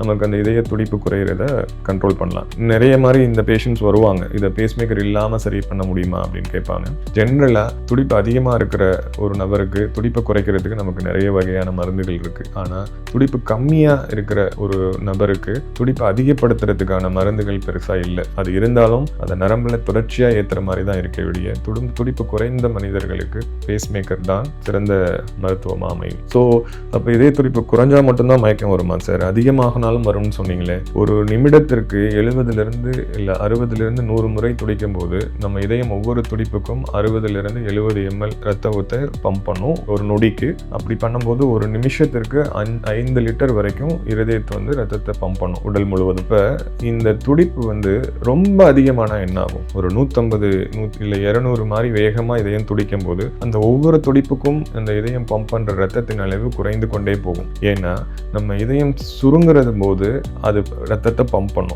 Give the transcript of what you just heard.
நமக்கு அந்த இதய துடிப்பு குறையிறத கண்ட்ரோல் பண்ணலாம். நிறைய மாதிரி இந்த பேஷண்ட்ஸ் வருவாங்க, இதை பேஸ்மேக்கர் இல்லாமல் சரி பண்ண முடியுமா அப்படின்னு கேட்பாங்க. ஜென்ரலாக துடிப்பு அதிகமாக இருக்கிற ஒரு நபருக்கு துடிப்பை குறைக்கிறதுக்கு நமக்கு நிறைய வகையான மருந்துகள் இருக்குது. ஆனால் துடிப்பு கம்மியாக இருக்கிற ஒரு நபருக்கு துடிப்பை அதிகப்படுத்துறதுக்கான மருந்துகள் பெருசாக இல்லை. அது இருந்தாலும் அதை நரம்பில் தொடர்ச்சியாக ஏற்றுற மாதிரி தான் இருக்க வேண்டிய துடிப்பு குறைந்த மனிதர்களுக்கு பேஸ்மேக்கர் தான் சிறந்த மருத்துவமாக அமையும். ஸோ அப்போ இதய துடிப்பு குறைஞ்சா மட்டும்தான் மயக்கம் வருமா சார்? அதிகமாகனாலும் வரும்னு சொன்னீங்களே. ஒரு நிமிடத்திற்கு 70 இல்லை 60 100 முறை துடிக்கும் போது நம்ம இதயம் ஒவ்வொரு துடிப்புக்கும் 60 70 ml ரத்த ஊத்தை பம்ப் பண்ணும் ஒரு நொடிக்கு. அப்படி பண்ணும்போது ஒரு நிமிஷத்திற்கு 5 லிட்டர் வரைக்கும் இருதயத்தை ரத்தத்தை பம்ப் பண்ணும் உடல் முழுவதும். இப்போ இந்த துடிப்பு ரொம்ப அதிகமான என்ன ஆகும்? ஒரு 150 இல்லை 200 மாதிரி வேகமாக இதயம் துடிக்கும் போது அந்த ஒவ்வொரு துடிப்புக்கும் அந்த இதயம் பம்ப் பண்ற ரத்தத்தின் அளவு குறைந்து கொண்டே போகும். ஏன்னா நம்ம இதயம் சுருங்குறது போது அது ரத்தத்தை பம்ப் பண்ணும்.